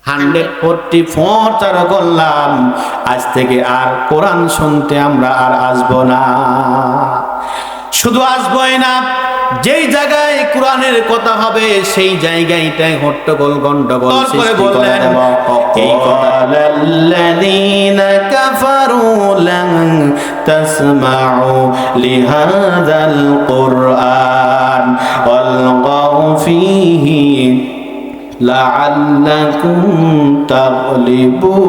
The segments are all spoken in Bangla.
144 চালু করলাম, আজ থেকে আর কোরআন শুনতে আমরা আর আসবো না। শুধু আসবোই না, যেই জায়গায় কোরআনের কথা হবে সেই জায়গাটাই হট্টগোল গন্ডগোল সৃষ্টি করে দেব। এই কালাল্লাযীনা কাফারু লান তাসমাউ লিহাযাল কুরআন ওয়ালগাউ ফীহি লাআল্লাকুম তাগলিবুন।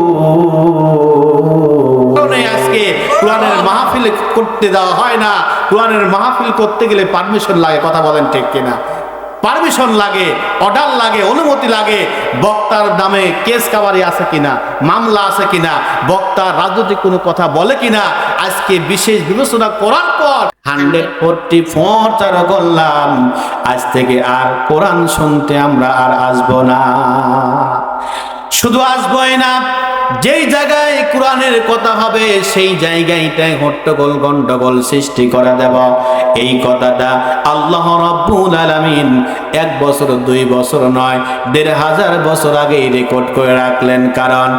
আজকে কোরআনের মাহফিল করতে দেওয়া হয় না। কোরআনের মাহফিল করতে গেলে পারমিশন লাগে, কথা বলেন ঠিক কিনা? পারমিশন লাগে, অর্ডার লাগে, অনুমতি লাগে। বক্তার নামে কেস কাবারি আছে কিনা, মামলা আছে কিনা, বক্তা রাজনৈতিক কোনো কথা বলে কিনা, আজকে বিশেষ বিবেচনা করার পর 144 চালু করলাম, আজ থেকে আর কোরআন শুনতে আমরা আর আসবো না। শুধু আসবোই না, যেই জায়গায় কোরআনের কথা হবে সেই জায়গাটাই হট্টগোল গন্ডগোল সৃষ্টি করে দেব। এই কথাটা আল্লাহ রাব্বুল আলামিন 1 বছর 2 বছর নয়, 1500 বছর আগেই রেকর্ড করে রাখলেন। কারণ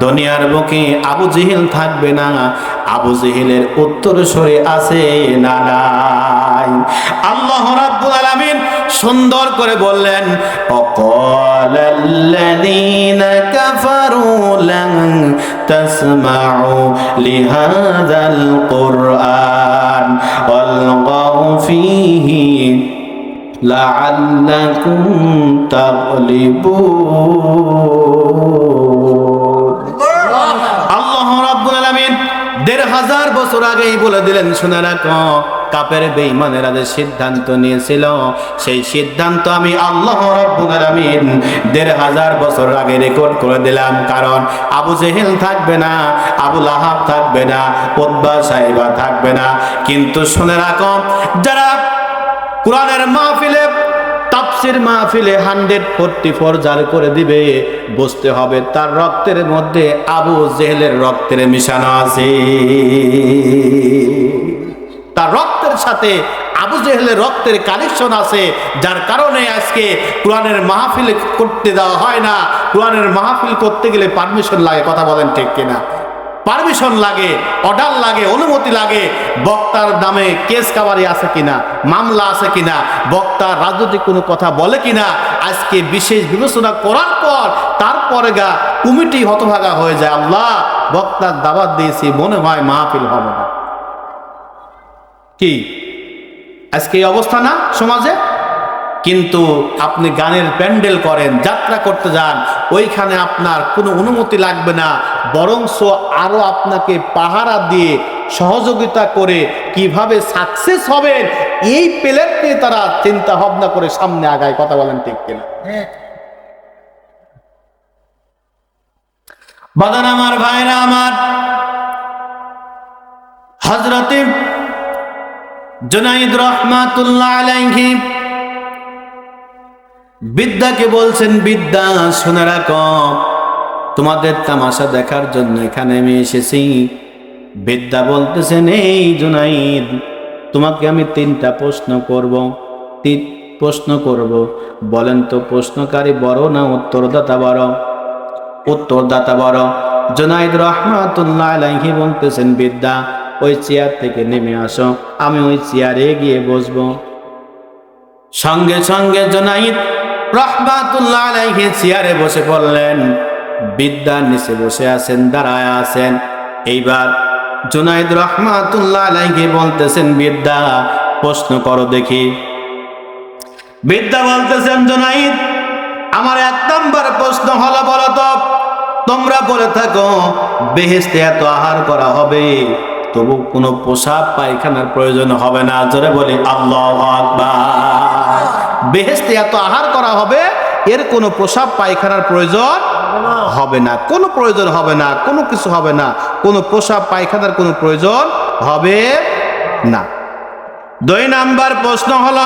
দুনিয়ার বুকে আবু জেহেল থাকবে না, আবু জেহেলের উত্তরসূরি আছে না নাই? আল্লাহ রাব্বুল আলামিন সুন্দর করে বললেন, অকালাল্লাযীনা কাফারু লান তাসমাউ লিহাযাল কুরআন ওয়ালগাউ ফীহি লাআল্লাকুম তাগলিবুন। আল্লাহ রাব্বুল আলামিন 1500 বছর আগেই বলে দিলেন, শুনে রাখো, কাফের বেঈমানেরা যে সিদ্ধান্ত নিয়েছিল সেই সিদ্ধান্ত আমি আল্লাহ রাব্বুল আলামিন 1500 বছর আগে রেকর্ড করে দিলাম। কারণ আবু জেহেল থাকবে না, আবু লাহাব থাকবে না, উতবা সাইবা থাকবে না। কিন্তু শুনে রাখো, যারা কোরআনের মাহফিলে তাফসীর মাহফিলে 144 জাল করে দিবে, বুঝতে হবে তার রক্তের মধ্যে আবু জেহেলের রক্তের মিশানো আছে। তার রক্তের সাথে আবু জেহেলের রক্তের কানেকশন আছে, যার কারণে আজকে কোরআনের মাহফিল করতে দেওয়া হয় না। কোরআনের মাহফিল করতে গেলে পারমিশন লাগে, কথা বলেন ঠিক কিনা? পারমিশন লাগে, অর্ডার লাগে, অনুমতি লাগে। বক্তার নামে কেস কাবারি আছে কিনা, মামলা আছে কিনা, বক্তা রাজনৈতিক কোনো কথা বলে কিনা, আজকে বিশেষ বিবেচনা করার পর তারপরে কমিটি হতভাগা হয়ে যায়। আল্লাহ, বক্তার দাওয়াত দিয়েছি, মনে হয় মাহফিল হবে না। কি আজকে এই অবস্থা না সমাজে? কিন্তু আপনি গানের প্যান্ডেল করেন, যাত্রা করতে যান, ওইখানে আপনার কোনো অনুমতি লাগবে না, বরঞ্চ আরো আপনাকে পাহারা দিয়ে সহযোগিতা করে কিভাবে সাকসেস হবেন এই প্ল্যান নিয়ে তারা চিন্তা ভাবনা করে সামনে আগায়, কথা বলেন ঠিক কিনা? বাদান আমার, ভাইরা আমার, হযরতে জুনাইদ রাহমাতুল্লাহ আলাইহি বিদ্যাকে বলছেন, বিদ্যা শুনে রাখো, তোমাদের তামাশা দেখার জন্য এখানে আমি এসেছি। বিদ্যা বলতেছেন, এই জুনাইদ, তোমাকে আমি 3টা প্রশ্ন করব। 3 প্রশ্ন করব, বলেন তো প্রশ্নকারী বড় না উত্তরদাতা বড়? উত্তরদাতা বড়। জুনাইদ রাহমাতুল্লাহ আলাইহি বলতেছেন, বিদ্যা, ওই চেয়ার থেকে নেমে আসো, আমি ওই চেয়ারে গিয়ে বসবো। সঙ্গে সঙ্গে জুনাইদ রাহমাতুল্লাহ আলাইহি চেয়ারে বসে পড়লেন। বিদ্যা নিচে বসে আছেন, দাঁড়ায় আছেন। এইবার জুনাইদ রাহমাতুল্লাহ আলাইহি বলতেছেন, বিদ্যা, প্রশ্ন করো দেখি। বিদ্যা বলতেছেন, জুনাইদ, আমার 1 নম্বর প্রশ্ন হলো, বলো তো, তোমরা বলে থাকো বেহেশতে এত আহার করা হবে, তবু কোনো পোশাক পায়খানার প্রয়োজন হবে না। জোরে বলি আল্লাহু আকবার। বেহেশতে এত আহার করা হবে, এর কোনো পোশাক পায়খানার প্রয়োজন হবে না, কোনো প্রয়োজন হবে না, কোনো কিছু হবে না, কোনো পোশাক পায়খানার কোনো প্রয়োজন হবে না। 2 নাম্বার প্রশ্ন হলো,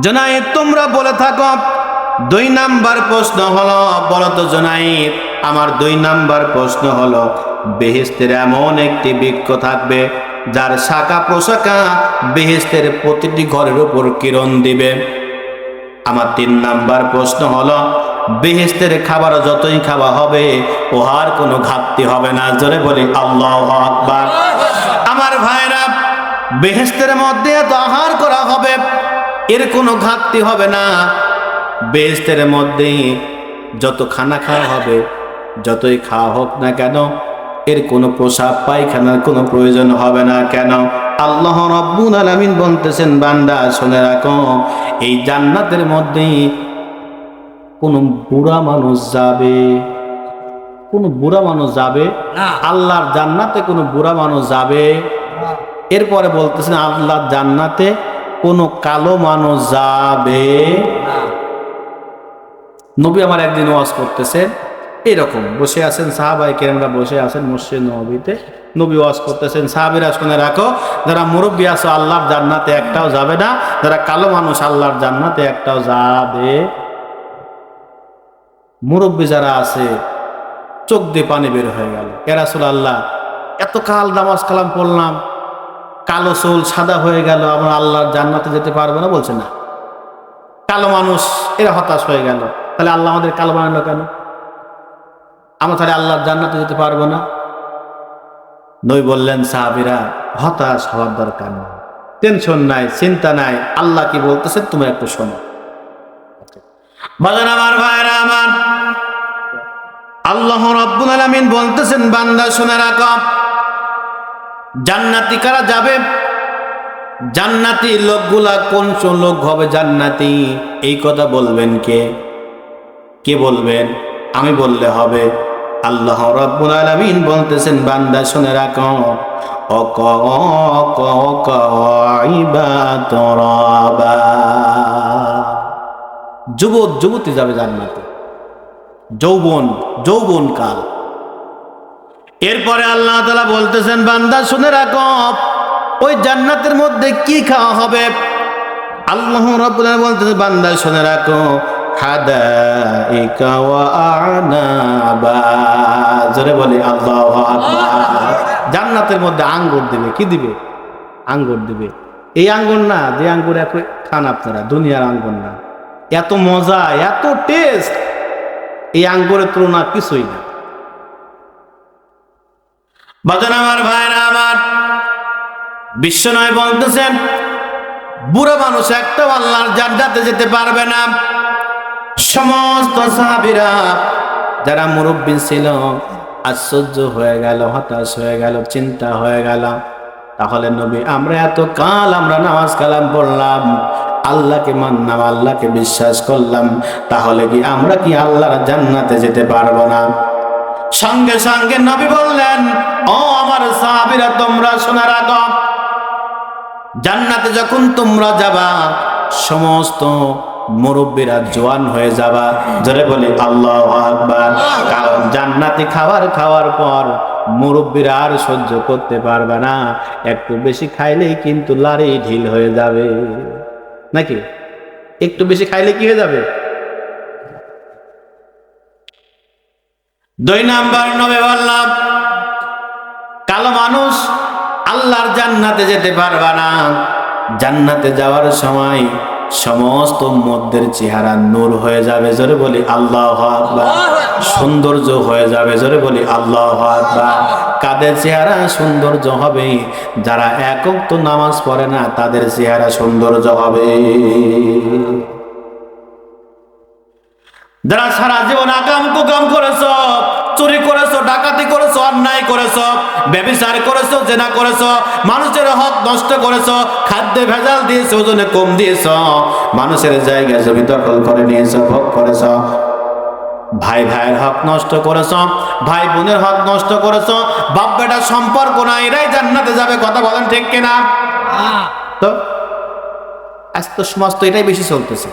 জুনাইদ, তোমরা বলে থাকো, 2 নাম্বার প্রশ্ন হলো, বলো তো জুনাইদ, আমার 2 নাম্বার প্রশ্ন হলো, বেহেশতের এমন একটি বৃক্ষ থাকবে যার শাখা প্রশাখা বেহেশতের প্রতিটি ঘরের উপর কিরণ দিবে। আমার 3 নাম্বার প্রশ্ন হলো, বেহেশতের খাবার যতই খাওয়া হবে ওহার কোনো ঘাটতি হবে না। জোরে বলি আল্লাহু আকবার। আমার ভাইরা, বেহেশতের মধ্যে এত আহার করা হবে, এর কোনো ঘাটতি হবে না। বেহেশতের মধ্যে যত খানা খাওয়া হবে, যতই খাওয়া হোক না কেন, এর কোনো প্রসাব পায়খানার কোনো প্রয়োজন হবে না। কেন? আল্লাহ রাব্বুল আলামিন বলতেছেন, বান্দা শুনে রাখো, এই জান্নাতের মধ্যে কোনো বুড়া মানুষ যাবে, কোনো বুড়া মানুষ যাবে না। আল্লাহর জান্নাতে কোনো বুড়া মানুষ যাবে। এরপরে বলতেছেন, আল্লাহর জান্নাতে কোনো কালো মানুষ যাবে না। নবী আমার একদিন ওয়াজ করতেছেন, এরকম বসে আছেন, সাহাবায়ে কেরামরা বসে আছেন মসজিদ নববীতে, নবী ওয়াজ করতেছেন, সাহাবীরা শুনে রাখো, যারা মুরব্বী আছো আল্লাহর জান্নাতে একটাও যাবে না, যারা কালো মানুষ আল্লাহর জান্নাতে একটাও যাবে। মুরব্বী যারা আছে চোখ দিয়ে পানি বের হয়ে গেল, ইয়া রাসূলুল্লাহ, এত কাল নামাজ কালাম পড়লাম, কালো চুল সাদা হয়ে গেল, আমরা আল্লাহর জান্নাতে যেতে পারবো না? বলছে না, কালো মানুষ, এরা হতাশ হয়ে গেল, তাহলে আল্লাহ আমাদের কালো বানালো কেন? আমরা তাহলে আল্লাহর জান্নাতে যেতে পারবো না? নবী বললেন, সাহাবীরা হতাশ হওয়ার দরকার নেই, টেনশন নাই, চিন্তা নাই, আল্লাহ কি বলতেছেন তুমি একটু শোনো। বাজান আমার ভাইরা আমার, আল্লাহ রাব্বুল আলামিন বলতেছেন, বান্দা শুনে রাখো, জান্নাতি কারা যাবে? জান্নাতি লোকগুলা কোন লোক হবে জান্নাতি? এই কথা বলবেন কে? কে বলবেন? আমি বললে হবে? আল্লাহ রাব্বুল আলামিন বলতেছেন, বান্দা শুনে রাখো, যুবক যুবতী যাবে জান্নাতে, যৌবন কাল। এরপরে আল্লাহ তাআলা বলতেছেন, বান্দা শুনে রাখো, ওই জান্নাতের মধ্যে কি খাওয়া হবে? আল্লাহ রাব্বুল আলামিন বলতেছেন, বান্দা শুনে রাখো, হাদাইকা ওয়া আনাবা। জোরে বলি আল্লাহু আকবার। জান্নাতের মধ্যে আঙ্গুর দিবে। কি দিবে? আঙ্গুর দিবে। এই আঙ্গুর না যে আঙ্গুর এখন খান আপনারা, দুনিয়ার আঙ্গুর না, এত মজা, এত টেস্ট, এই আঙ্গুরের তুলনা কিছুই না। বাজান আমার ভাইরা আমার, বিশ্বনবী বলতেছেন, বুড়া মানুষ একটাও আল্লাহর জান্নাতে যেতে পারবে না। সমস্ত সাহাবীরা যারা মুরব্বী ছিল আশ্চর্য হয়ে গেল, হতাশ হয়ে গেল, চিন্তা হয়ে গেল। তাহলে নবী, আমরা এত কাল আমরা নামাজ কালাম পড়লাম, আল্লাহকে মানলাম, আল্লাহকে বিশ্বাস করলাম, তাহলে কি আমরা কি আল্লাহর জান্নাতে যেতে পারবো না? সঙ্গে সঙ্গে নবী বললেন, ও আমার সাহাবীরা, তোমরা শুনে রাখো, জান্নাতে যখন তোমরা যাবা, সমস্ত মুরব্বীরা জওয়ান হয়ে যাবা। জোরে বলি আল্লাহু আকবার। কারণ জান্নাতি খাওয়ার পর মুরব্বীরা আর সহ্য করতে পারবে না, একটু বেশি খাইলেই কিন্তু লাড়ি ঢিল হয়ে যাবে, নাকি? একটু বেশি খাইলে কি হয়ে যাবে? 2 নাম্বার নবী বললাম, কালো মানুষ আল্লাহর জান্নাতে যেতে পারবে না। জান্নাতে যাওয়ার সময় সমস্ত উম্মতদের চেহারা নূর হয়ে যাবে। জোরে বলি আল্লাহু আকবার। সৌন্দর্য হয়ে যাবে। জোরে বলি আল্লাহু আকবার। কাদের চেহারা সৌন্দর্য হবে? যারা এক ওয়াক্ত নামাজ পড়ে না, তাদের চেহারা সৌন্দর্য হবে। যারা সারা জীবন আকাম কুকাম করেছো, চুরি করেছো, ডাকাতি করেছো, অন্যায় করেছো, ব্যভিচার করেছো, জেনা করেছো, মানুষের হক নষ্ট করেছো, খাদ্যে ভেজাল দিয়েছো, ওজনে কম দিয়েছো, মানুষের জায়গা জমি দখল করে নিয়েছো, ভোগ করেছো, ভাই ভাইয়ের হক নষ্ট করেছো, ভাই বোনের হক নষ্ট করেছো, বাপ বেটার সম্পর্ক না, এরাই জান্নাতে যাবে। কথা বলেন ঠিক কিনা? তো আজ তো সমাজ তো এটাই বেশি চলতেছে।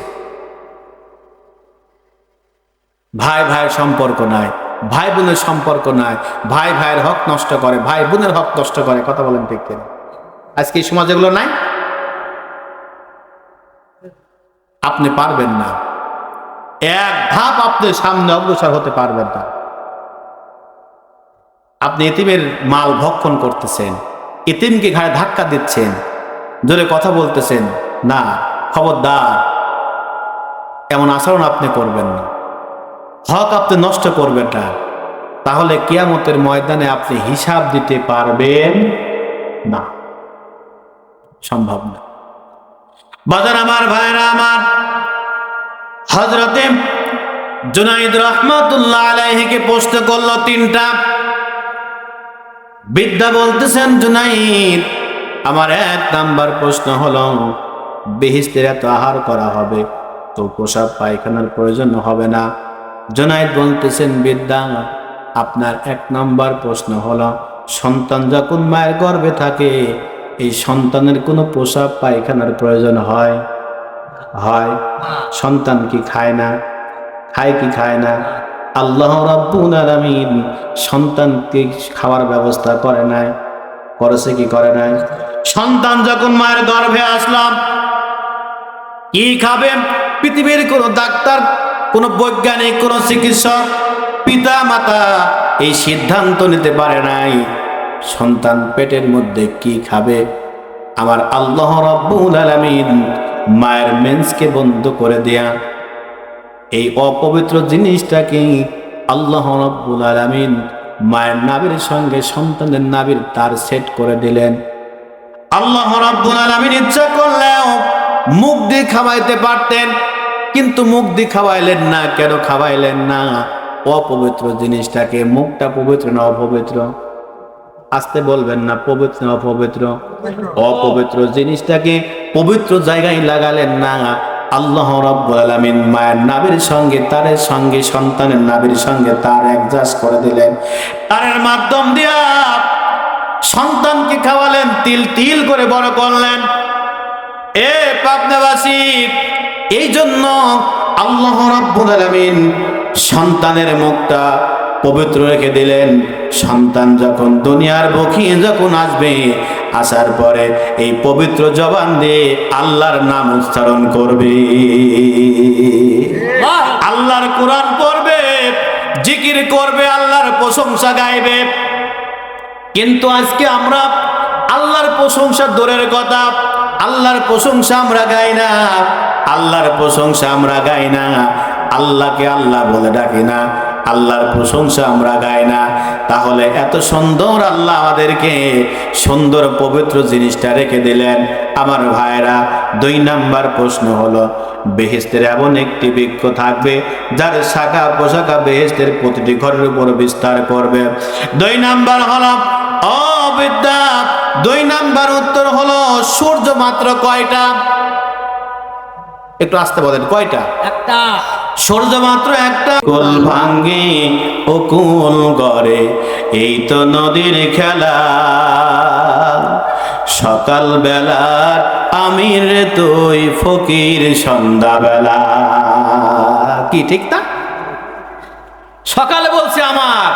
ভাই ভাইয়ের সম্পর্ক নাই, ভাই বোনের সম্পর্ক নাই, ভাই ভাইয়ের হক নষ্ট করে, ভাই বোনের হক নষ্ট করে। কথা বলেন ঠিক কিনা? আজকে এই সমাজ এগুলো নাই। আপনি পারবেন না, এক ধাপ আপনি সামনে অগ্রসর হতে পারবেন না। আপনি এতিমের মাল ভক্ষণ করতেছেন, এতিমকে ঘাড়ে ধাক্কা দিচ্ছেন, জোরে কথা বলতেছেন না। খবরদার, এমন আচরণ আপনি করবেন না। হক আপনি নষ্ট করবেন না, তাহলে কিয়ামতের ময়দানে আপনি হিসাব দিতে পারবেন না, সম্ভব না। বাজার আমার ভাইরা আমার, হযরতে জুনাইদ রহমাতুল্লাহ আলাইহিকে প্রশ্ন করলো তিনটা। বিদ্যা বলতেছেন, জুনাইদ আমার 1 নাম্বার প্রশ্ন হলো, বেহেশতের এত আহার করা হবে তো প্রসাব পায়খানার প্রয়োজন হবে না। জুনাইদ বলতেছেন, বিদ্যা আপনার 1 নাম্বার প্রশ্ন হলো, সন্তান যখন মায়ের গর্ভে থাকে এই সন্তানের কোনো প্রসাব পায়খানার প্রয়োজন হয়? সন্তান কি খায় না? খায় কি খায় না? আল্লাহ রাব্বুল আলামিন সন্তানকে খাওয়ার ব্যবস্থা করে নাই, করেছে কি করে নাই? সন্তান যখন মায়ের গর্ভে আসলাম কি খাবে? পৃথিবীর কোন ডাক্তার, কোন বৈজ্ঞানিক, কোন চিকিৎসক, পিতা মাতা এই সিদ্ধান্ত নিতে পারে নাই সন্তান পেটের মধ্যে কি খাবে। আমার আল্লাহ রাব্বুল আলামিন মায়ের মেন্সকে বন্ধ করে দেয়া এই অপবিত্র জিনিসটাকে আল্লাহ রাব্বুল আলামিন মায়ের নাভির সঙ্গে সন্তানের নাভির তার সেট করে দিলেন। আল্লাহ রাব্বুল আলামিন ইচ্ছা করলেও মুখ দিয়ে খাওয়াইতে পারতেন, কিন্তু মুখ দিয়ে খাওয়াইলেন না। কেন খাওয়াইলেন না? অপবিত্র জিনিসটাকে, মুখটা পবিত্র না অপবিত্র? আসতে বলবেন না, পবিত্র না অপবিত্র? অপবিত্র জিনিসটাকে পবিত্র জায়গায় লাগালেন না। আল্লাহ রাব্বুল আলামিন মায়ের নাভির সঙ্গে তারের সঙ্গে সন্তানের নাভির সঙ্গে তার অ্যাডজাস্ট করে দিলেন। তারের মাধ্যম দিয়া সন্তানকে খাওয়ালেন, তিল তিল করে বড় করলেন। এ পাবনাবাসী, এই জন্য আল্লাহ রাব্বুল আলামিন সন্তানের মুখটা পবিত্র রেখে দিলেন। সন্তান যখন দুনিয়ার বুকে যখন আসবে, আসার পরে এই পবিত্র জবান দিয়ে আল্লাহর নাম উচ্চারণ করবে, আল্লাহর কোরআন পড়বে, জিকির করবে, আল্লাহর প্রশংসা গাইবে। কিন্তু আজকে আমরা আল্লাহর প্রশংসা দূরের কথা, আল্লাহর প্রশংসা আমরা গাই না, আল্লাহর প্রশংসা আমরা গাই না, আল্লাহকে আল্লাহ বলে ডাকি না, আল্লাহর প্রশংসা আমরা গাই না। তাহলে এত সুন্দর আল্লাহ আমাদেরকে সুন্দর পবিত্র জিনিসটা রেখে দিলেন। আমার ভাইরা, 2 নাম্বার প্রশ্ন হলো, বেহেশতের এমন একটি বৃক্ষ থাকবে যার শাখা প্রশাখা বেহেশতের প্রতিটি ঘরের উপর বিস্তার করবে। 2 নাম্বার হলো, ও বিদ্যা, 2 নাম্বার উত্তর হলো, সূর্য মাত্র কয়টা? একটু আসতে বলেন, কয়টা? একটা। সূর্য মাত্র একটা। কুল ভাঙ্গে ও কুল গড়ে, এই তো নদীর খেলা। সকাল বেলার আমির তুই, ফকির সন্ধ্যা বেলা। কি ঠিক না? সকালে বলছে আমার,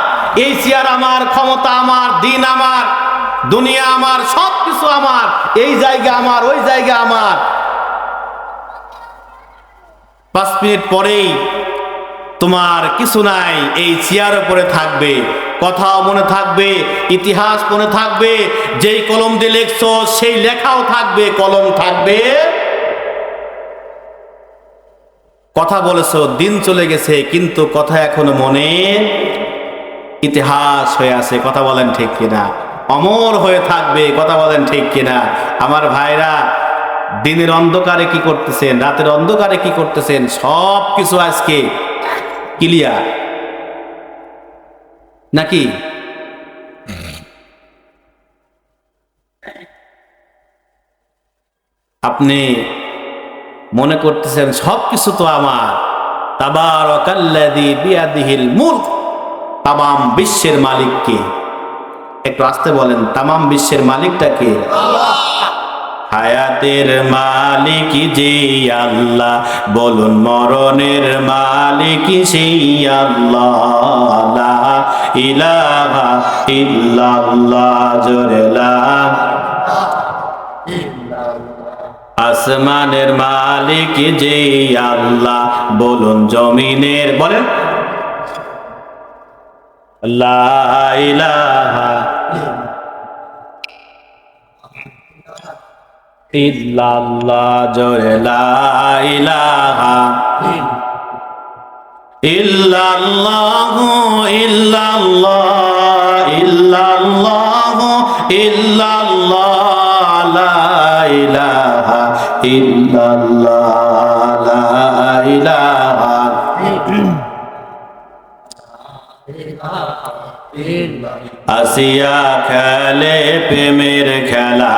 এই চেয়ার আমার, ক্ষমতা আমার, দিন আমার, দুনিয়া আমার, সবকিছু আমার, এই জায়গা আমার, ওই জায়গা আমার। 5 মিনিট পরেই তোমার কিছু নাই, এই চেয়ার উপরে থাকবে, কথাও মনে থাকবে, ইতিহাস মনে থাকবে, যেই কলম দিয়ে লেখছো সেই লেখাও থাকবে, কলম থাকবে। কথা বলেছো, দিন চলে গেছে, কিন্তু কথা এখনো মনে, ইতিহাস হয়ে আছে। কথা বলেন ঠিক কিনা? অমর হয়ে থাকবে। কথা বলেন ঠিক কিনা? আমার ভাইরা, দিনের অন্ধকারে কি করতেছেন, রাতের অন্ধকারে কি করতেছেন, সব কিছু আজকে ক্লিয়ার নাকি? আপনি মনে করতেছেন সব কিছু তো আমার। তাবারাকাল্লাযী বিয়াদিহিল মুলক, তামাম বিশ্বের মালিক কে? একটু আসতে বলেন, তামাম বিশ্বের মালিকটা কে? আল্লাহ। হায়াতের মালিক যে আল্লাহ, বলুন মরণের মালিক সেই আল্লাহ। লা ইলাহা ইল্লাল্লাহ, জোরে লা। আসমানের মালিক যে আল্লাহ, বলুন জমিনের, বলেন লা ইলাহা ইল্লাল্লাহ, জোরে লা ইলাহা। ইল্লাল্লাহু ইল্লাল্লাহ ইল্লাল্লাহু ইল্লাল্লাহ লা ইলাহা ইল্লাল্লাহ লা ইলাহা আসিয়া খেলে প্রেমের খেলা,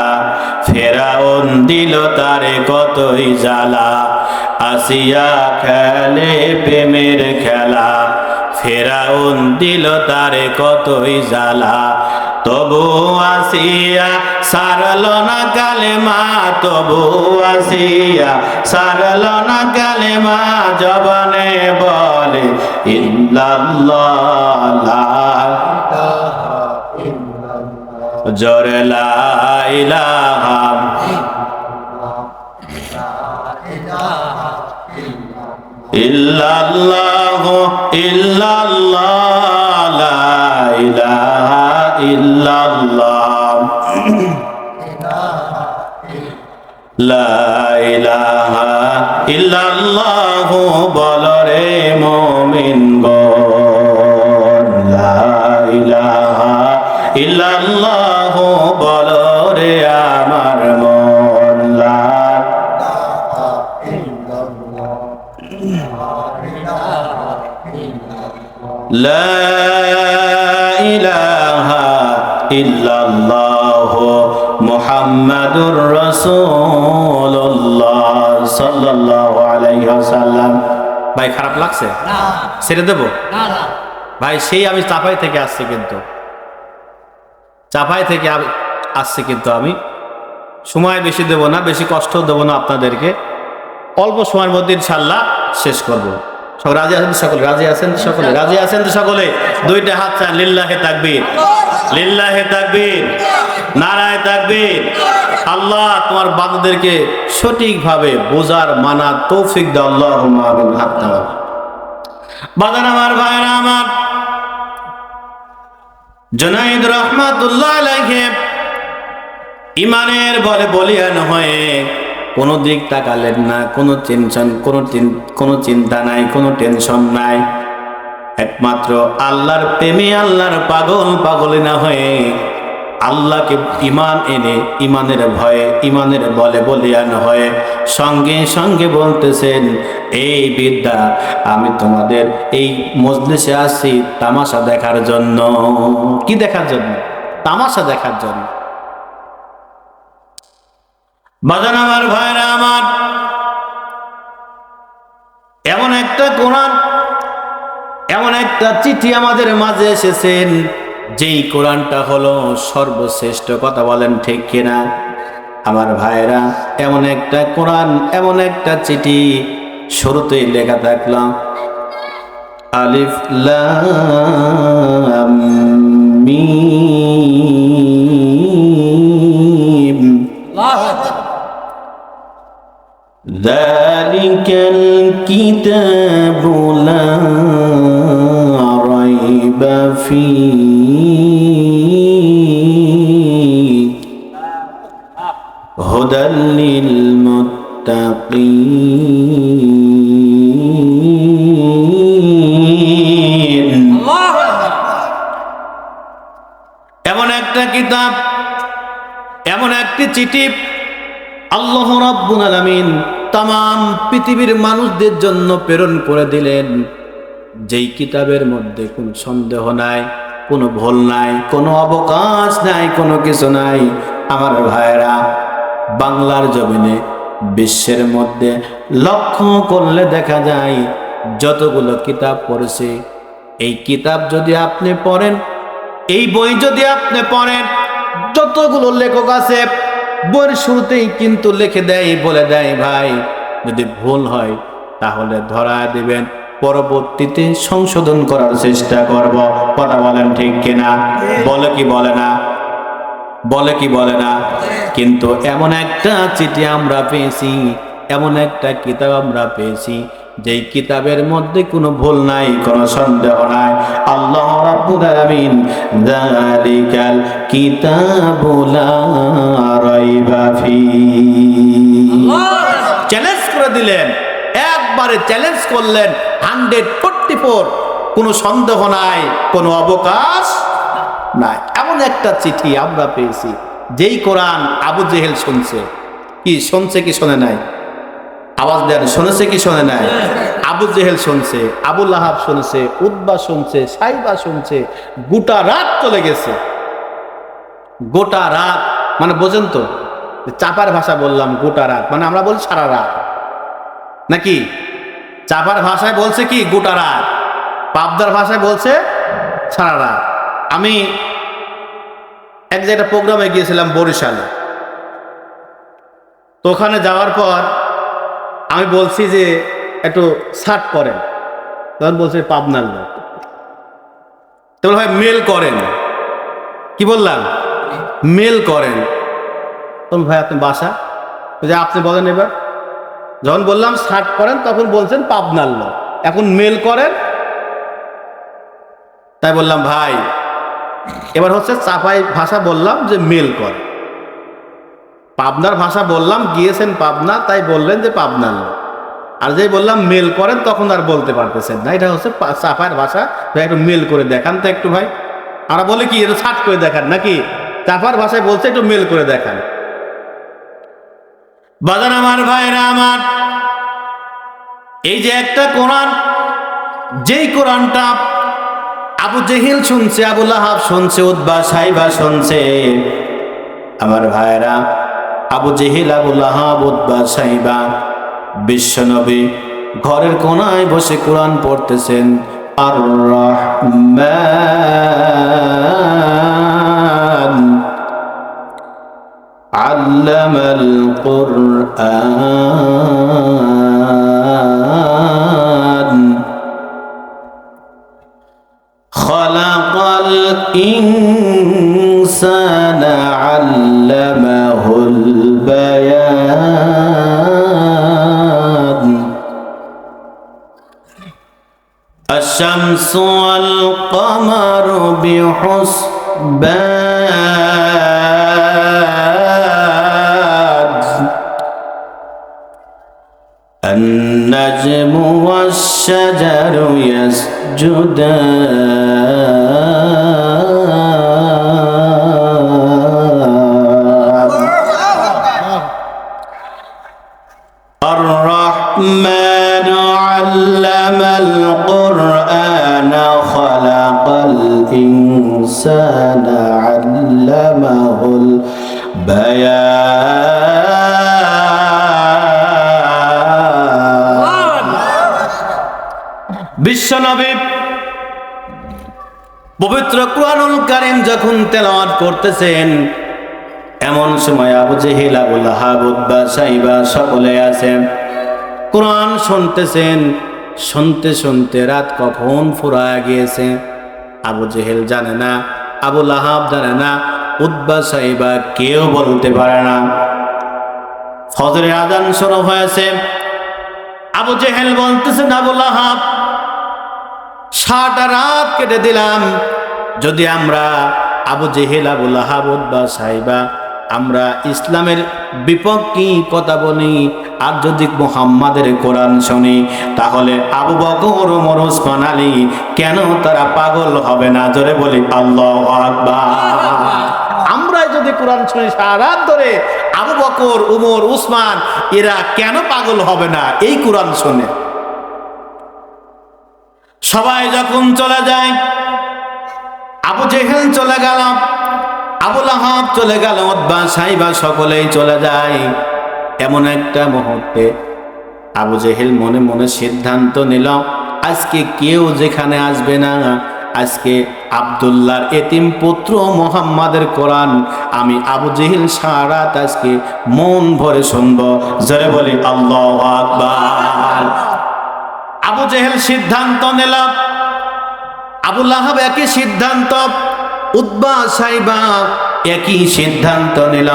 ফেরাউন দিল তারে কতই জ্বালা। আসিয়া খেলে প্রেমের খেলা, ফেরাউন দিল তারে কতই জ্বালা। তবু আসিয়া সারল না কালেমা, তবু আসিয়া সারল না কালেমা, জবানে বলে ইল্লাল্লাহ, জোরে লা ইলাহা ইল্লাল্লাহু ইল্লাল্লাহ লা ইলাহা ইল্লাল্লাহ লা ইলাহা ইল্লাল্লাহু বলরে মুমিনগণ, লা ইলাহা ইল্লাল্লাহু বলরে আমার মন, লা ইলাহা ইল্লাল্লাহু মুহাম্মাদুর রাসূলুল্লাহ সাল্লাল্লাহু আলাইহি ওয়াসাল্লাম। ভাই খারাপ লাগছে? না। ছেড়ে দেব? না না ভাই, সেই আমি চাপাই থেকে আসছি, কিন্তু চাপাই থেকে আসছি, কিন্তু আমি সময় বেশি দেব না, বেশি কষ্ট দেব না আপনাদেরকে। অল্প সময়ের মধ্যে ইনশাআল্লাহ শেষ করব। সব রাজি আছেন? সকলে রাজি আছেন? সকলে রাজি আছেন তো? সকলে দুইটা হাত চান। লিল্লাহে তাকবীর, লিল্লাহে তাকবীর, নারায়ে তাকবীর। আল্লাহ তোমার বান্দাদেরকে সঠিকভাবে বোঝার মানার তৌফিক দাও, আল্লাহুম্মা আমিন। হাত নাও। বাজান আমার, ভাইরা আমার, জুনাইদ রাহমাতুল্লাহ আলাইহি ইমানের বলে বলিয়ান হয়ে কোনো দিক তাকালেন না, কোনো টেনশন, কোনো চিন্তা নাই, কোনো টেনশন নাই। একমাত্র আল্লাহর প্রেমে, আল্লাহর পাগল না হয়ে আল্লাহকে ইমান এনে, ইমানের ভয়ে, ইমানের বলে বলিয়ান হয়ে সঙ্গে সঙ্গে বলতেছেন, এই বিদ্যা, আমি তোমাদের এই মজলিসে আসি তামাশা দেখার জন্য। কি দেখার জন্য? তামাশা দেখার জন্য। বাজান আমার, ভাইরা আমার, এমন একটা কোরআন, এমন একটা চিঠি আমাদের মাঝে এসেছেন, যেই কোরআনটা হলো সর্বশ্রেষ্ঠ। কথা বলেন ঠিক কিনা? আমার ভাইরা, এমন একটা কোরআন, এমন একটা চিঠি, শুরুতেই লেখা থাকলাম আলিফ লাম মিম, যালিকাল কিতাবু লা রাইবা ফীহি হুদাল লিল মুত্তাকিন। এমন একটা কিতাব, এমন একটি চিঠি আল্লাহ রাব্বুল আলামিন তাম পৃথিবীর মানুষদের জন্য প্রেরণ করে দিলেন, যেই কিতাবের মধ্যে কোনো সন্দেহ নাই, কোনো ভুল নাই, কোনো অবকাশ নাই, কোনো কিছু নাই। আমার ভাইরা, বাংলার জমিনে, বিশ্বের মধ্যে লক্ষ্য করলে দেখা যায় যতগুলো কিতাব পড়েছে, এই কিতাব যদি আপনি পড়েন, এই বই যদি আপনি পড়েন, যতগুলো লেখক আছে বইয়ের শুরুতেই কিন্তু লিখে দেয়, বলে দেয়, ভাই যদি ভুল হয় তাহলে ধরা দিবেন, পরবর্তীতে সংশোধন করার চেষ্টা করব। কথা বলেন ঠিক কিনা? বলে কি বলে না? বলে কি বলে না? কিন্তু এমন একটা চিঠি আমরা পেয়েছি, এমন একটা কিতাব আমরা পেয়েছি, যেই কিতাবের মধ্যে কোনো ভুল নাই, কোনো সন্দেহ নাই। আল্লাহ রাব্বুল আলামিন যালিকাল কিতাবু লা রাইবা ফীহি চ্যালেঞ্জ করে দিলেন, একবারে চ্যালেঞ্জ করলেন, 145 উপর কোনো সন্দেহ নাই, কোনো অবকাশ নাই। এমন একটা চিঠি আমরা পেয়েছি, যেই কোরআন আবু জেহেল শুনছে। কি শুনছে কি শোনে নাই? আওয়াজ দেন, শুনেছে কি শোনে নাই? আবু জেহেল শুনছে, আবু লাহাব শুনছে, উতবা শুনছে, সাইবা শুনছে। গোটা রাত চলে গেছে, গোটা রাত। মানে বোঝেন তো, চাপার ভাষা বললাম গোটা রাত, মানে আমরা বলি সারা রাত নাকি? চাপার ভাষায় বলছে কি গোটা রাত, পাবদার ভাষায় বলছে সারা রাত। আমি এক জায়গায় প্রোগ্রামে গিয়েছিলাম বরিশালে, তো ওখানে যাওয়ার পর আমি বলছি যে একটু সার্ট করেন, তখন বলছে পাবনার লোক। তো ভাই মেল করেন, কি বললাম? মেল করেন। তখন ভাই আপনি বাসা, যে আপনি বলেন এবার। যখন বললাম সার্ট করেন, তখন বলছেন পাবনার লোক, এখন মেল করেন। তাই বললাম ভাই এবার হচ্ছে চাপাই ভাষা বললাম যে মেল কর, পাবনার ভাষা বললাম গিয়েছেন পাবনা, তাই বললেন যে পাবনার লোক। আর যেই বললাম মেল করেন, তখন আর বলতে পারতেছেন না। এটা হচ্ছে চাপার ভাষা। ভাই একটু মেল করে দেখান তো একটু ভাই। আমরা বলে কি এটা ছাট করে দেখান নাকি? চাপার ভাষায় বলছে একটু মেল করে দেখান। বাজান আমার ভাইরা আমার, এই যে একটা কোরআন, যেই কোরআনটা আবু জেহেল শুনছে, আবু লাহাব শুনছে, উতবা সাইবা শুনছে। আমার ভাইরা, আবু জেহেল, আবু লাহাব, উতবা সাইবা বিশ্বনবী ঘরের কোনায় বসে কোরআন পড়তেছেন। আর রহমান আল্লামাল কুরআন খালাকাল ইনসানা আল্লামাহুল বায়ান الشمس والقمر بحسبان النجم والشجر يسجدان الرحمن علم القرآن خلق الإنسان علمه البيان বিশ্বনবী পবিত্র কুরআনুল কারীম যখন তেলাওয়াত করতেছেন, এমন সময় আবু জেহেল, আবু লাহাব, উতবা সাইবা সকলে আছেন, কোরআন শুনতেছেন। শুনতে শুনতে রাত কখন ফুরায় গিয়েছে আবু জেহেল জানে না, আবু লাহাব জানে না, উতবা সাইবা কেউ বলতে পারে না। ফজরের আযান শুরু হয়েছে। আবু জেহেল বলতেছেন, আবু লাহাব সারাটা রাত কেটে দিলাম, যদি আমরা আবু জেহেল, আবু লাহাব, উতবা সাইবা আমরা ইসলামের বিপক্ষে কথা বলি, আর যদি মুহাম্মাদের কোরআন শুনি, তাহলে আবু বকর, ওমর, ওসমান, আলী কেন তারা পাগল হবে না? জোরে বলি আল্লাহু আকবার। আমরা যদি কোরআন শুনি সারা রাত ধরে, আবু বকর, ওমর, ওসমান এরা কেন পাগল হবে না এই কোরআন শুনে? সবাই যখন চলে যায়, আবু জেহেল চলে গেল, আবু লাহাব চলে গেল, উতবা সাইবা সকলেই চলে যায়। এমন একটা মুহূর্তে আবু জেহেল মনে মনে সিদ্ধান্ত নিল, আজকে কেউ যেখানে আসবে না, আজকে আব্দুল্লাহর এতিম পুত্র মুহাম্মাদের কোরআন আমি আবু জেহেল সারা রাত আজকে মন ভরে শুনবো। জোরে বলি আল্লাহু আকবার। আবু জেহেল সিদ্ধান্ত নিল, আবু লাহাব একই সিদ্ধান্ত, উতবা সাইবা একই সিদ্ধান্ত নিল।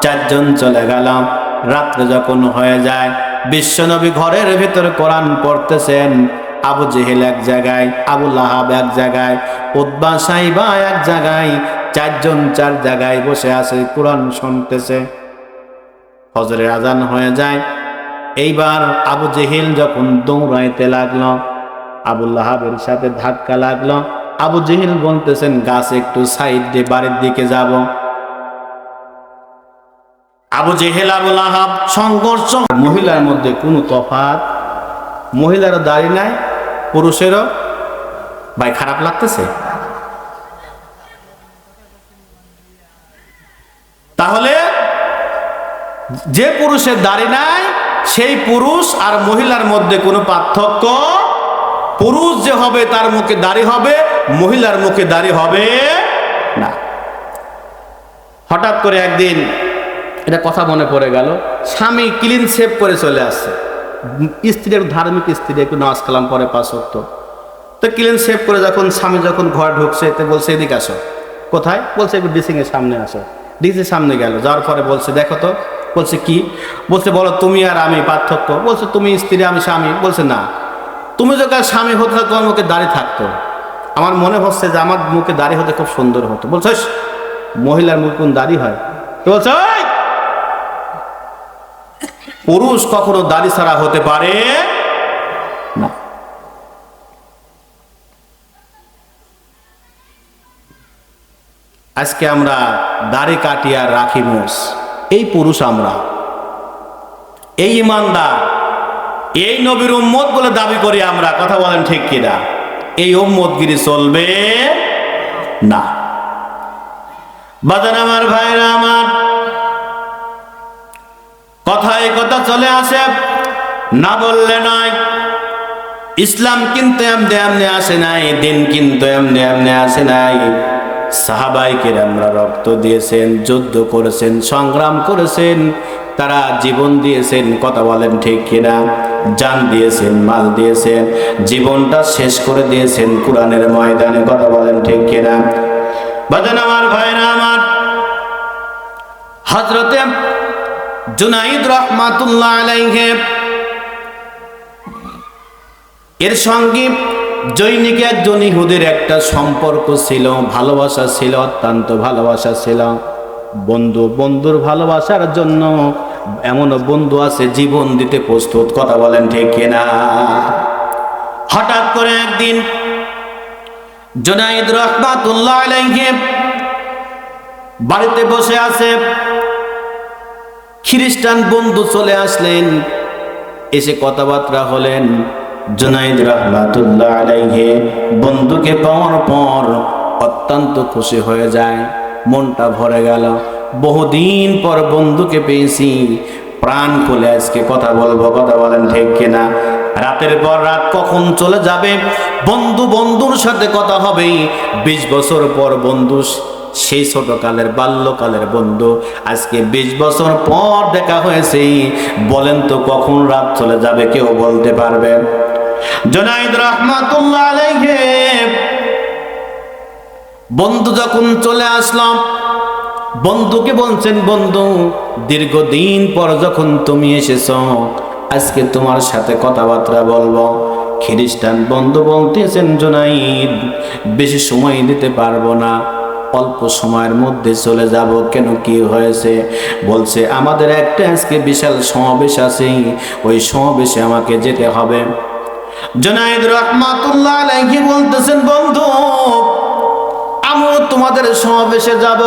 চারজন চলে গেল। রাত্রে যখন হয়ে যায়, বিশ্বনবী ঘরের ভিতর কোরআন পড়তেছেন। আবু জেহেল এক জায়গায়, আবু লাহাব এক জায়গায়, উতবা সাইবা এক জায়গায়, চারজন চার জায়গায় বসে আছে, কোরআন শুনতেছে। ফজরের আযান হয়ে যায়। এইবার আবু জেহেল যখন দৌড়াইতে লাগলো, আবুল আহাবের সাথে ধাক্কা লাগলো। আবু জেহেল বলতেছেন গাছ একটু সাইড দিয়ে বাড়ির দিকে যাব। আবু জেহেল আবুল আহাব সংঘর্ষ। মহিলার মধ্যে কোনো তফাৎ, মহিলারও দাড়ি নাই, পুরুষেরও। ভাই খারাপ লাগতেছে? তাহলে যে পুরুষের দাড়ি নাই সেই পুরুষ আর মহিলার মধ্যে কোনো পার্থক্য, পুরুষ যে হবে তার মুখে দাড়ি হবে, মহিলার মুখে দাড়ি হবে না। হঠাৎ করে একদিন এটা কথা মনে পড়ে গেল, স্বামী ক্লিন শেভ করে চলে আসছে, স্ত্রী একটু ধার্মিক স্ত্রী, একটু নামাজ কালাম পরে 5 ওয়াক্ত, তো ক্লিন শেভ করে যখন স্বামী যখন ঘর ঢুকছে তো বলছে এদিকে আসো। কোথায়? বলছে একটু ড্রেসিং এর সামনে আসো। ডিসির সামনে গেল, যাওয়ার পরে বলছে দেখো তো। বলছে কি? বলছে বলো তুমি আর আমি পার্থক্য। বলছে তুমি স্ত্রী আমি স্বামী। বলছে না, তুমি যখন স্বামী হতে তোমার মুখে দাড়ি থাকতো, আমার মনে হচ্ছে যে আমার মুখে দাড়ি হতে খুব সুন্দর হতো। বলছে মহিলার মুখে কোন দাড়ি হয়? তো বলছে পুরুষ কখনো দাড়ি ছাড়া হতে পারে না। আজকে আমরা দাড়ি কাটি আর রাখি মোষ, এই পুরুষ আমরা, এই ইমানদার, এই নবীর উম্মত বলে দাবি করি আমরা। কথা বলেন ঠিক কিনা? এই উম্মতগিরি চলবে না। বাজার আমার ভাইরা আমার, কথায় কথা চলে আসে, না বললে নয়। ইসলাম কিন্তু এমনি এমনি আসে নাই, দিন কিন্তু এমনি এমনি আসে নাই। সাহাবায়ে কেরামরা রক্ত দিয়েছেন, যুদ্ধ করেছেন, সংগ্রাম করেছেন, তারা জীবন দিয়েছেন। কথা বলেন ঠিক কিনা? জান দিয়েছেন, মাল দিয়েছেন, জীবনটা শেষ করে দিয়েছেন কোরআনের ময়দানে। কথা বলেন ঠিক কিনা? বাজান আমার ভাইরা আমার, হযরতে জুনাইদ রাহমাতুল্লাহ আলাইহি এর সঙ্গে জৈনিক একজন ইহুদের একটা সম্পর্ক ছিল, ভালোবাসা ছিল, অত্যন্ত ভালোবাসা ছিল। বন্ধুর ভালোবাসার জন্য এমনও বন্ধু আছে জীবন দিতে প্রস্তুত। কথা বলেন ঠিক কিনা? হঠাৎ করে একদিন জুনাইদ রাহমাতুল্লাহ আলাইহি বাড়িতে বসে আছে, খ্রিস্টান বন্ধু চলে আসলেন, এসে কথাবার্তা হলেন। জুনাইদ রাহমাতুল্লাহ আলাইহি বন্ধুকে পাওয়ার পর অত্যন্ত খুশি হয়ে যায়, মনটা ভরে গেল। বহুদিন পর বন্ধুকে পেয়েছি, প্রাণ খুলে আজকে কথা বলবো। কথা বলেন ঠিক কিনা? রাতের পর রাত কখন চলে যাবে, বন্ধুর সাথে কথা হবে। 20 বছর পর বন্ধু, সেই ছোটকালের বাল্যকালের বন্ধু, আজকে 20 বছর পর দেখা হয়েছে। বলেন তো কখন রাত চলে যাবে কেউ বলতে পারবে? জুনাইদ রাহমাতুল্লাহ আলাইহি বন্ধু যখন চলে আসলাম, বন্ধুকে বলছেন বন্ধু দীর্ঘদিন পর যখন তুমি এসেছো, আজকে তোমার সাথে কথাবার্তা বলবো। খ্রিস্টান বন্ধু বলতেছেন জুনাইদ বেশি সময় দিতে পারবো না, অল্প সময়ের মধ্যে চলে যাব। কেন, কি হয়েছে? বলছে আমাদের একটা আজকে বিশাল সমাবেশ আছে, ওই সমাবেশে আমাকে যেতে হবে। জুনাইদ রাহমাতুল্লাহ আলাইহি বলতেছেন বন্ধু আমিও তোমাদের সমাবেশে যাব।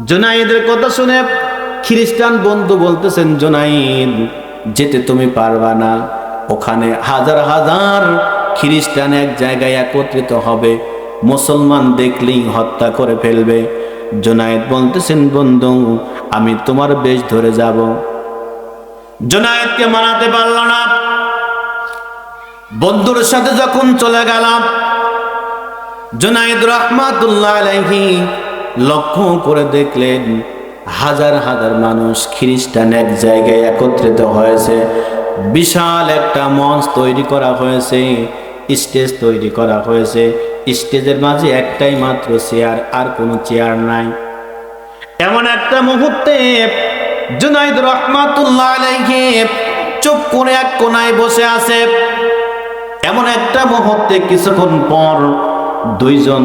জুনাইদের কথা শুনে খ্রিস্টান বন্ধু বলতেছেন জুনাইদ যেতে তুমি পারবা না, ওখানে হাজার হাজার খ্রিস্টান এক জায়গায় একত্রিত হবে, মুসলমান দেখলেই হত্যা করে ফেলবে। জুনাইদ বলতেছেন বন্ধু আমি তোমার বেশ ধরে যাব। জুনাইদকে মানাতে পারল না, বন্ধুর সাথে যখন চলে গেলাম, জুনাইদ রাহমাতুল্লাহ আলাইহি লক্ষ্য করে দেখলেন হাজার হাজার মানুষ খ্রিস্টান এক জায়গায় একত্রিত হয়েছে। বিশাল একটা মঞ্চ তৈরি করা হয়েছে, স্টেজ তৈরি করা হয়েছে, স্টেজের মাঝে একটাই মাত্র চেয়ার, আর কোনো চেয়ার নাই। এমন একটা মুহূর্তে জুনাইদ রাহমাতুল্লাহ আলাইহি চুপ করে এক কোনায় বসে আছে। এমন একটা মুহূর্তে কিছুক্ষণ পর দুইজন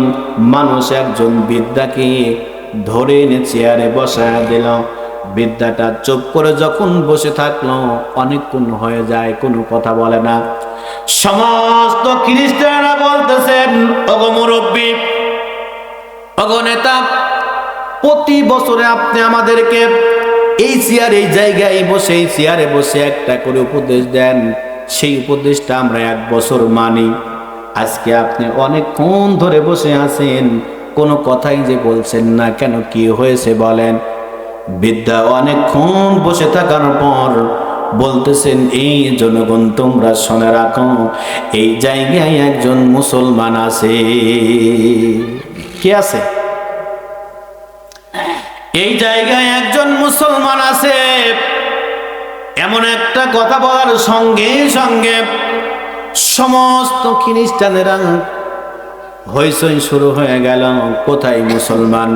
মানুষ একজন বৃদ্ধাকে ধরে এনে চেয়ারে বসায় দিল। বৃদ্ধাটা চুপ করে যখন বসে থাকলো, অনেকক্ষণ হয়ে যায়, কোনো কথা বলে না। সমস্ত খ্রিস্টানরা বলতেছেন, ওগো মুরব্বী, ওগো নেতা, প্রতি বছরে আপনি আমাদেরকে এই চেয়ারে, এই জায়গায় বসে, এই চেয়ারে বসে একটা করে উপদেশ দেন, সেই উপদেশটা আমরা 1 বছর মানি। আজকে আপনি অনেকক্ষণ ধরে বসে আছেন, কোনো কথাই যে বলছেন না কেন, কি হয়েছে বলেন? বৃদ্ধা অনেকক্ষণ বসে থাকার পর বলতেছেন, এই জনগণ তোমরা শুনে রাখো, এই জায়গায় একজন মুসলমান আছে। কে আছে? এই জায়গায় একজন মুসলমান আছে। এমন একটা কথা বলার সঙ্গে সঙ্গে সমস্ত খ্রিস্টানেরা হইচই শুরু হয়ে গেল। কোথায় মুসলমান?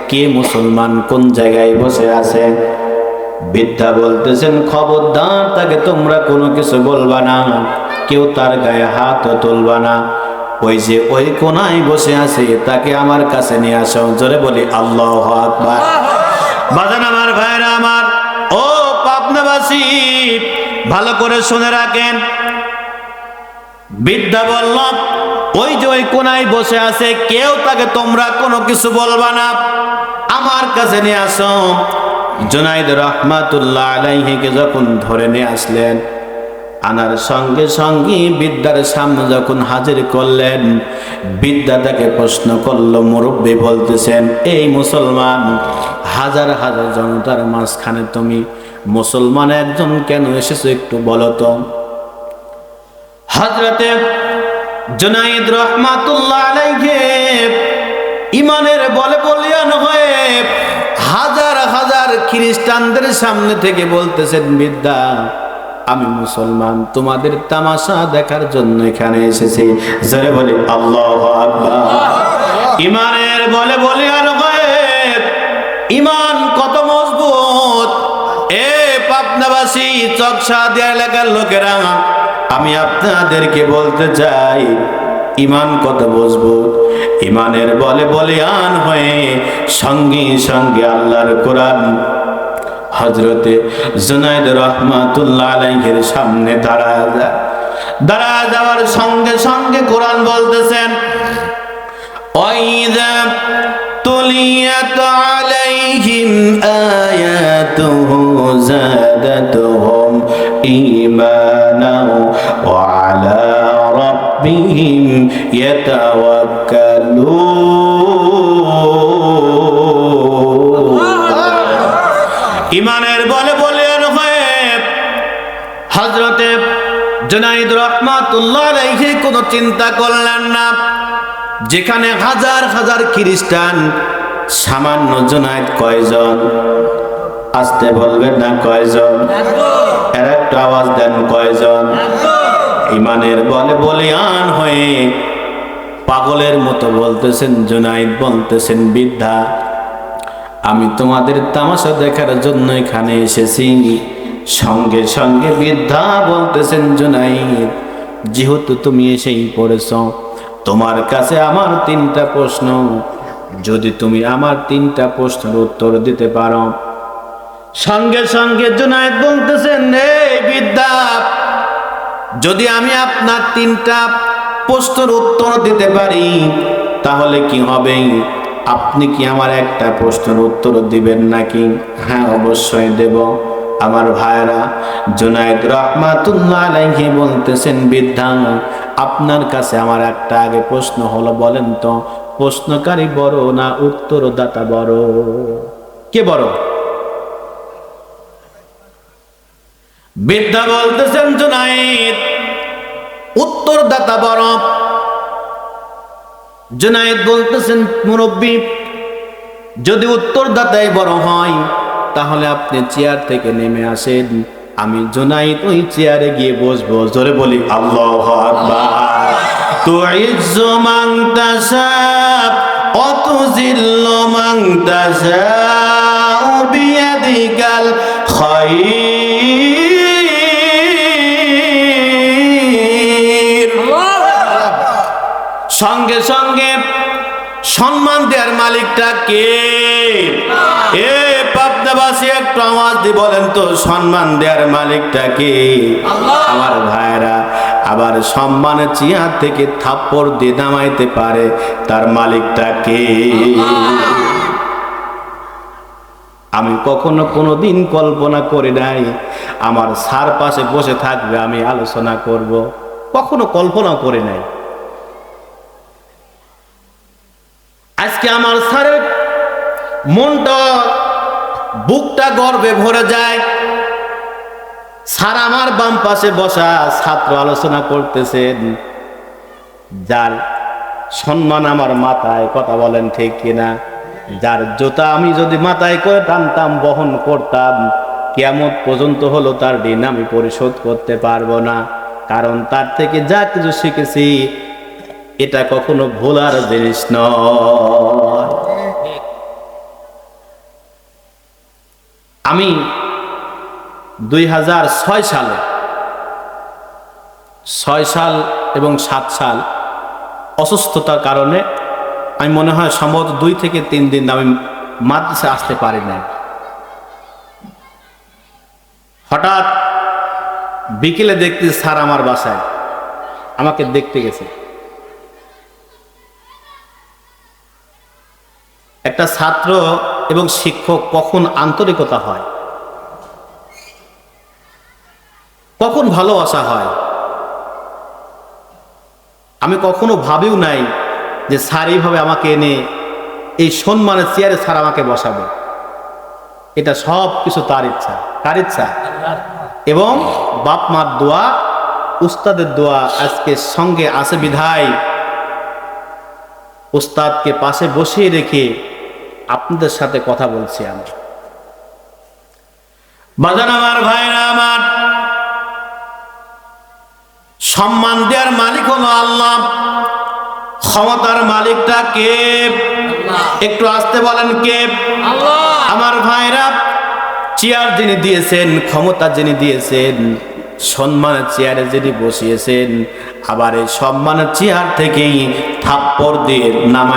কে মুসলমান? কোন জায়গায় বসে আছে? বৃদ্ধা বলতেছেন, খবরদার, তাকে তোমরা কোনো কিছু বলবা না, কেউ তার গায়ে হাতও তুলবা না। ওই যে ওই কোনায় বসে আছে, তাকে আমার কাছে নিয়ে আসো। জোরে বলি আল্লাহু আকবার। বাজান আমার, ভাইরা আমার, ও পাবনাবাসী, ভালো করে শুনে রাখেন। বৃদ্ধা বলল, ওই যে ওই কোনায় বসে আছে, কেউ তাকে তোমরা কোনো কিছু বলবা না, আমার কাছে নিয়ে আসো। জুনাইদ রহমাতুল্লাহ আলাইহিকে যখন ধরে নিয়ে আসলেন, আনার সঙ্গে সঙ্গে বৃদ্ধার সামনে যখন হাজির করলেন, বৃদ্ধা তাকে প্রশ্ন করলো, মুরব্বী বলতেছেন, এই মুসলমান, হাজার হাজার জনতার মাঝখানে তুমি মুসলমান একজন কেন এসেছো, একটু বলো তো। হযরতে জুনাইদ রহমাতুল্লাহ আলাইহি ইমানের বলে বলিয়ান হয়ে হাজার হাজার খ্রিস্টানদের সামনে থেকে বলতেছেন, বৃদ্ধা, আমি মুসলমান, তোমাদের তামাশা দেখার জন্য এখানে এসেছি। জোরে বলি আল্লাহু আকবার। ইমানের বলে বলিয়ান হয়ে, ইমান কত মজবুত! এ পাবনাবাসী, চকশাদিয়া এলাকার লোকেরা, আমি আপনাদেরকে বলতে চাই, ইমান কত মজবুত। ইমানের বলে বলিয়ান হয়ে সঙ্গে সঙ্গে আল্লাহর কোরআন হযরতে জুনাইদ রহমাতুল্লাহ আলাইহির সামনে দাঁড়া যাওয়ার সঙ্গে সঙ্গে কোরআন বলতেছেন, ওয়াইযা তুলিয়াত আলাইহিম আয়াতুহু যাদাতুহুম ঈমানাও ওয়া আলা রাব্বিহিম ইয়াতাওয়াক্কালুন। ইমানের বলে বলিয়ান হয়ে হযরতে জুনাইদ রহমাতুল্লাহ আলাইহি কোনো চিন্তা করলেন না। যেখানে হাজার হাজার খ্রিস্টান, সামান্য জুনাইদ কয়জন? আসতে বলবেন না, কয়জন? এর একটা আওয়াজ দেন, কয়জন? ইমানের বলে বলিয়ান হয়ে পাগলের মতো বলতেছেন জুনাইদ, বলতেছেন, বৃদ্ধা, আমি তোমাদের তামাশা দেখার জন্য এখানে এসেছি। সঙ্গে সঙ্গে বৃদ্ধা বলতেছেন, জুনাইদ, যেহেতু তুমি এসেই পড়েছ, তোমার কাছে আমার 3টা প্রশ্ন, যদি তুমি আমার 3টা প্রশ্নের উত্তর দিতে পারো। সঙ্গে সঙ্গে জুনাইদ বলতেছেন, এই বৃদ্ধা, যদি আমি আপনার 3টা প্রশ্নের উত্তর দিতে পারি তাহলে কি হবে? আপনি কি আমার একটা প্রশ্নের উত্তর দিবেন নাকি? হ্যাঁ, অবশ্যই দেব। আমার ভাইরা, জুনাইদ রহমাতুল্লাহ আলাইহি বলতেছেন, বৃদ্ধা, আপনার কাছে আমার একটা আগে প্রশ্ন হলো, বলেন তো, প্রশ্নকারী বড় না উত্তরদাতা বড়? কে বড়? বৃদ্ধা বলতেছেন, জুনাইদ, উত্তরদাতা বড়। জুনাইদ বলতেছেন, মুরব্বী, যদি উত্তরদাতাই বড় হয় তাহলে আপনি চেয়ার থেকে নেমে আসেন, আমি জুনাইদ ওই চেয়ারে গিয়ে বসবো। জোরে বলি আল্লাহু আকবার। তুইজ্জু মান তাশা ওয়া তুযিল্লু মান তাশা বিয়াদিকাল খায়র। সঙ্গে সঙ্গে সম্মান দেওয়ার মালিকটা কে? এ পাবনাবাসী, একটু আওয়াজ দিয়ে বলেন তো, সম্মান দেওয়ার মালিকটা কে? আমার ভাইরা, আবার সম্মানের চেয়ার থেকে থাপ্পড় দিয়ে নামাইতে পারে, তার মালিকটা কে? আমি কখনো কোনোদিন কল্পনা করি নাই আমার স্যার পাশে বসে থাকবে, আমি আলোচনা করব, কখনো কল্পনা করি নাই। আজকে আমার স্যারের মনটা, বুকটা গর্বে ভরে যায়। স্যার আমার বাম পাশে বসা, ছাত্র আলোচনা করতেছেন, যার সম্মান আমার মাথায়, কথা বলেন ঠিক কিনা? যার জুতা আমি যদি মাথায় করে টানতাম, বহন করতাম, কিয়ামত পর্যন্ত হলো তার ঋণ আমি পরিশোধ করতে পারবো না। কারণ তার থেকে যা কিছু শিখেছি এটা কখনো ভোলার জিনিস নয়। আমি 2006 সালে, 6 সাল এবং 7 সাল অসুস্থতার কারণে আমি মনে হয় সম্ভবত 2 থেকে 3 দিন আমি মাদ্রাসায় আসতে পারি না। হঠাৎ বিকেলে দেখতে স্যার আমার বাসায় আমাকে দেখতে গেছে। একটা ছাত্র এবং শিক্ষক কখন আন্তরিকতা হয়, কখন ভালোবাসা হয়, আমি কখনো ভাবিও নাই যে স্যার এইভাবে আমাকে এনে এই সম্মানের চেয়ারে স্যার আমাকে বসাবে। এটা সব কিছু তার ইচ্ছা। কার ইচ্ছা? এবং বাপ মার দোয়া, উস্তাদের দোয়া আজকে সঙ্গে আছে বিধায় উস্তাদকে পাশে বসিয়ে রেখে আপনাদের সাথে কথা বলছি। আমি বাজান আমার, ভাইরা আমার, সম্মান দেওয়ার মালিক হলো আল্লাহ। ক্ষমতার মালিকটা কে? একটু আসতে বলেন, কে? আল্লাহ। আমার ভাইরা, চেয়ার যিনি দিয়েছেন, ক্ষমতা যিনি দিয়েছেন, সম্মানের চেয়ারে যিনি বসিয়েছেন, আবার এই সম্মানের চেয়ার থেকেই থাপ্পড় দিয়ে নামায়